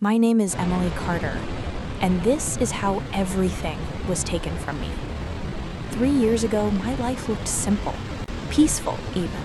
My name is Emily Carter, and this is how everything was taken from me. 3 years ago, my life looked simple, peaceful even.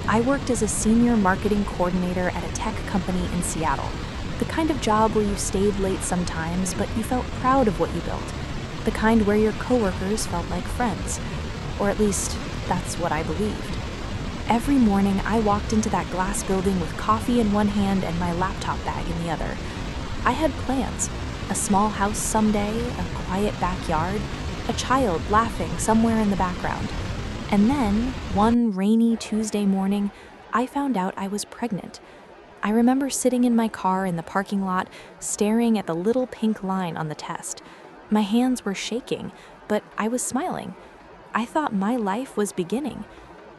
I worked as a senior marketing coordinator at a tech company in Seattle, the kind of job where you stayed late sometimes, but you felt proud of what you built, the kind where your coworkers felt like friends, or at least that's what I believed. Every morning, I walked into that glass building with coffee in one hand and my laptop bag in the other. I had plans: a small house someday, a quiet backyard, a child laughing somewhere in the background. And then, one rainy Tuesday morning, I found out I was pregnant. I remember sitting in my car in the parking lot, staring at the little pink line on the test. My hands were shaking, but I was smiling. I thought my life was beginning.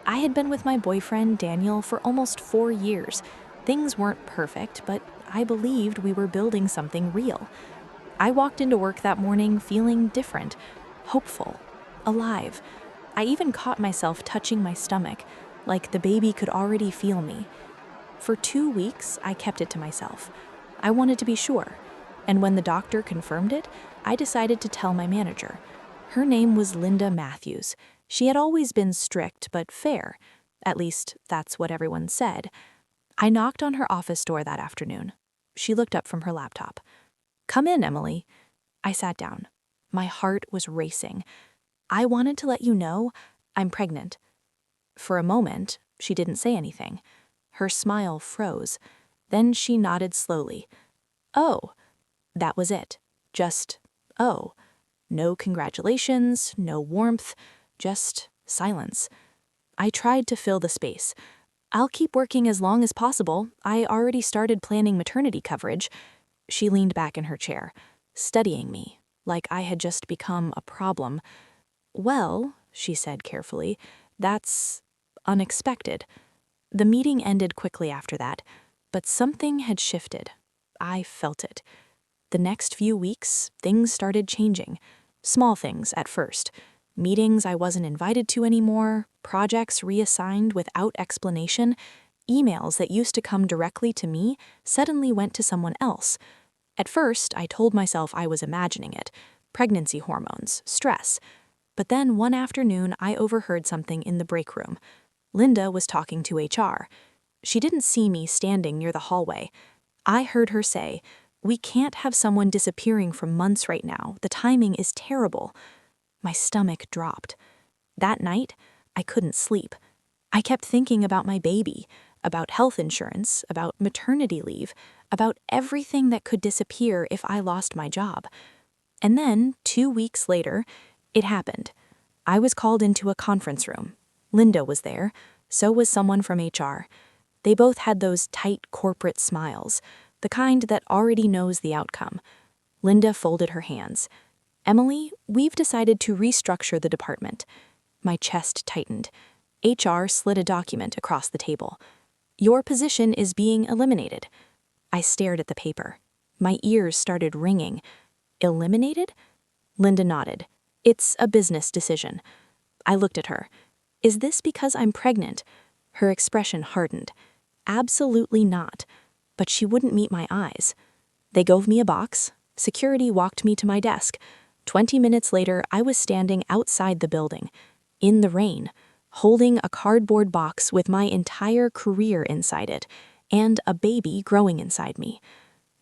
I had been with my boyfriend, Daniel, for almost 4 years. Things weren't perfect, but I believed we were building something real. I walked into work that morning feeling different, hopeful, alive. I even caught myself touching my stomach, like the baby could already feel me. For 2 weeks, I kept it to myself. I wanted to be sure. And when the doctor confirmed it, I decided to tell my manager. Her name was Linda Matthews. She had always been strict but fair. At least, that's what everyone said. I knocked on her office door that afternoon. She looked up from her laptop. "Come in, Emily." I sat down. My heart was racing. "I wanted to let you know I'm pregnant." For a moment, she didn't say anything. Her smile froze. Then she nodded slowly. "Oh." That was it. Just, "Oh." No congratulations, no warmth, just silence. I tried to fill the space. "I'll keep working as long as possible. I already started planning maternity coverage." She leaned back in her chair, studying me, like I had just become a problem. "Well," she said carefully, "that's unexpected." The meeting ended quickly after that, but something had shifted. I felt it. The next few weeks, things started changing. Small things at first. Meetings I wasn't invited to anymore, projects reassigned without explanation, emails that used to come directly to me suddenly went to someone else. At first, I told myself I was imagining it. Pregnancy hormones, stress. But then one afternoon, I overheard something in the break room. Linda was talking to HR. She didn't see me standing near the hallway. I heard her say, "We can't have someone disappearing for months right now. The timing is terrible." My stomach dropped. That night, I couldn't sleep. I kept thinking about my baby, about health insurance, about maternity leave, about everything that could disappear if I lost my job. And then, 2 weeks later, it happened. I was called into a conference room. Linda was there. So was someone from HR. They both had those tight corporate smiles, the kind that already knows the outcome. Linda folded her hands. "Emily, we've decided to restructure the department." My chest tightened. HR slid a document across the table. "Your position is being eliminated." I stared at the paper. My ears started ringing. "Eliminated?" Linda nodded. "It's a business decision." I looked at her. "Is this because I'm pregnant?" Her expression hardened. "Absolutely not." But she wouldn't meet my eyes. They gave me a box. Security walked me to my desk. 20 minutes later, I was standing outside the building, in the rain, holding a cardboard box with my entire career inside it, and a baby growing inside me.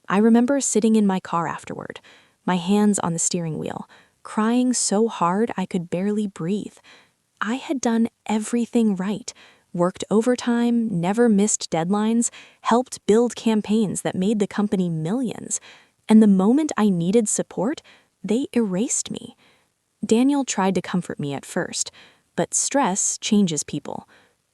I remember sitting in my car afterward, my hands on the steering wheel, crying so hard I could barely breathe. I had done everything right. Worked overtime, never missed deadlines, helped build campaigns that made the company millions. And the moment I needed support, they erased me. Daniel tried to comfort me at first, but stress changes people.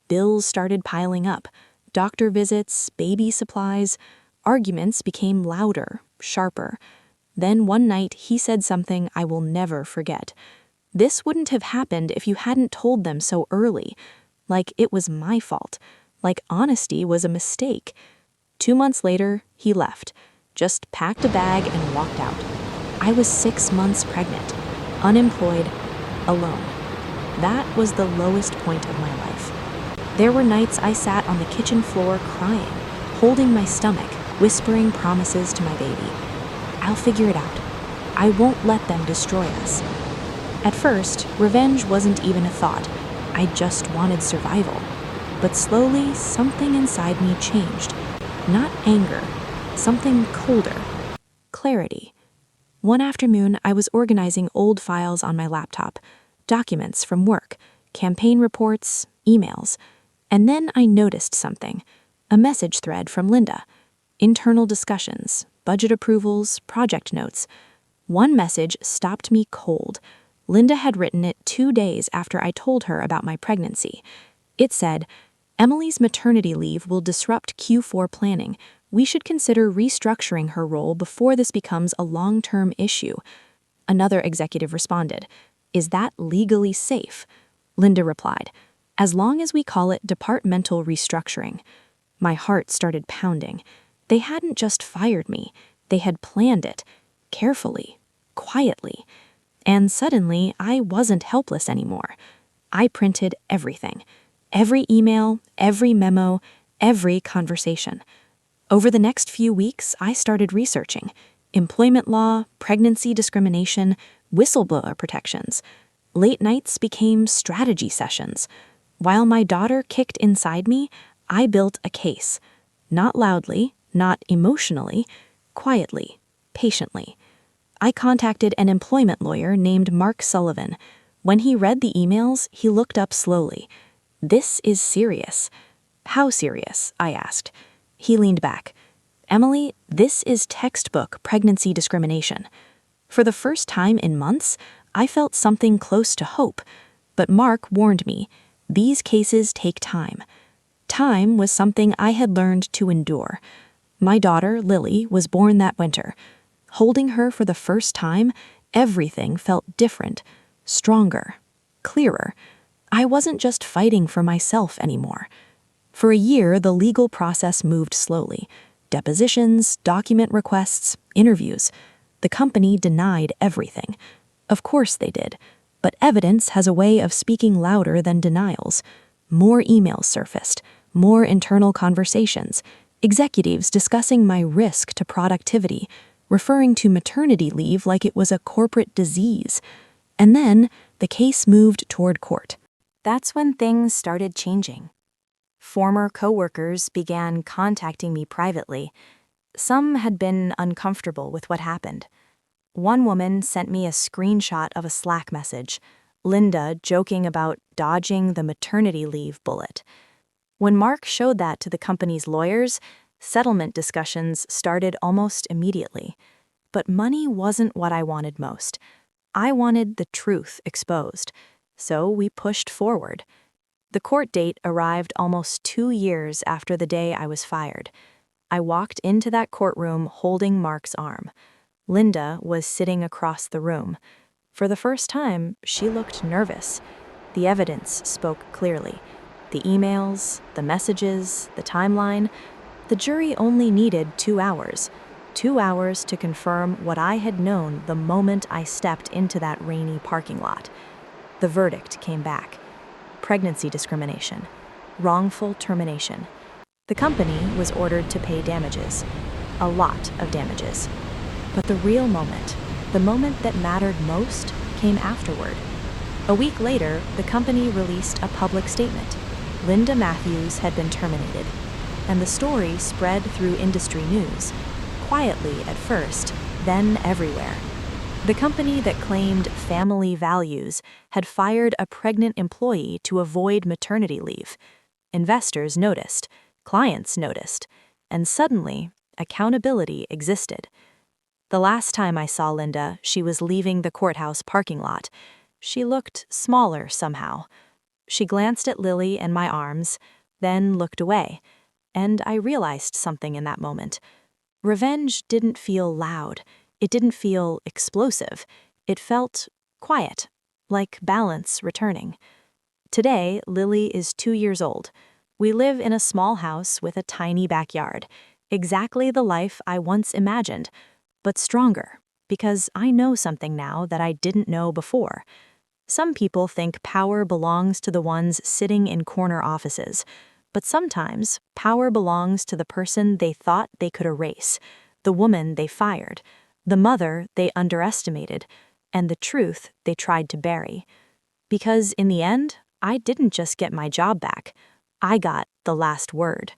Bills started piling up. Doctor visits, baby supplies. Arguments became louder, sharper. Then one night he said something I will never forget. "This wouldn't have happened if you hadn't told them so early." Like it was my fault. Like honesty was a mistake. 2 months later, he left. Just packed a bag and walked out. I was 6 months pregnant, unemployed, alone. That was the lowest point of my life. There were nights I sat on the kitchen floor crying, holding my stomach, whispering promises to my baby. I'll figure it out. I won't let them destroy us. At first, revenge wasn't even a thought. I just wanted survival. But slowly, something inside me changed. Not anger, something colder. Clarity. One afternoon, I was organizing old files on my laptop, documents from work, campaign reports, emails. And then I noticed something. A message thread from Linda. Internal discussions, budget approvals, project notes. One message stopped me cold. Linda had written it 2 days after I told her about my pregnancy. It said, "Emily's maternity leave will disrupt Q4 planning. We should consider restructuring her role before this becomes a long-term issue." Another executive responded, "Is that legally safe?" Linda replied, "As long as we call it departmental restructuring." My heart started pounding. They hadn't just fired me, they had planned it, carefully, quietly. And suddenly, I wasn't helpless anymore. I printed everything. Every email, every memo, every conversation. Over the next few weeks, I started researching employment law, pregnancy discrimination, whistleblower protections. Late nights became strategy sessions. While my daughter kicked inside me, I built a case. Not loudly, not emotionally, quietly, patiently. I contacted an employment lawyer named Mark Sullivan. When he read the emails, he looked up slowly. "This is serious." "How serious?" I asked. He leaned back. "Emily, this is textbook pregnancy discrimination." For the first time in months, I felt something close to hope. But Mark warned me, these cases take time. Time was something I had learned to endure. My daughter, Lily, was born that winter. Holding her for the first time, everything felt different, stronger, clearer. I wasn't just fighting for myself anymore. For a year, the legal process moved slowly. Depositions, document requests, interviews. The company denied everything. Of course they did, but evidence has a way of speaking louder than denials. More emails surfaced, more internal conversations, executives discussing my risk to productivity, referring to maternity leave like it was a corporate disease. And then the case moved toward court. That's when things started changing. Former coworkers began contacting me privately. Some had been uncomfortable with what happened. One woman sent me a screenshot of a Slack message, Linda joking about dodging the maternity leave bullet. When Mark showed that to the company's lawyers, settlement discussions started almost immediately. But money wasn't what I wanted most. I wanted the truth exposed. So we pushed forward. The court date arrived almost 2 years after the day I was fired. I walked into that courtroom holding Mark's arm. Linda was sitting across the room. For the first time, she looked nervous. The evidence spoke clearly. The emails, the messages, the timeline. The jury only needed 2 hours. 2 hours to confirm what I had known the moment I stepped into that rainy parking lot. The verdict came back. Pregnancy discrimination. Wrongful termination. The company was ordered to pay damages. A lot of damages. But the real moment, the moment that mattered most, came afterward. A week later, the company released a public statement. Linda Matthews had been terminated. And the story spread through industry news. Quietly at first, then everywhere. The company that claimed family values had fired a pregnant employee to avoid maternity leave. Investors noticed, clients noticed, and suddenly, accountability existed. The last time I saw Linda, she was leaving the courthouse parking lot. She looked smaller somehow. She glanced at Lily and my arms, then looked away, and I realized something in that moment. Revenge didn't feel loud. It didn't feel explosive. It felt quiet, like balance returning. Today, Lily is 2 years old. We live in a small house with a tiny backyard, exactly the life I once imagined, but stronger, because I know something now that I didn't know before. Some people think power belongs to the ones sitting in corner offices. But sometimes, power belongs to the person they thought they could erase, the woman they fired, the mother they underestimated, and the truth they tried to bury. Because in the end, I didn't just get my job back, I got the last word.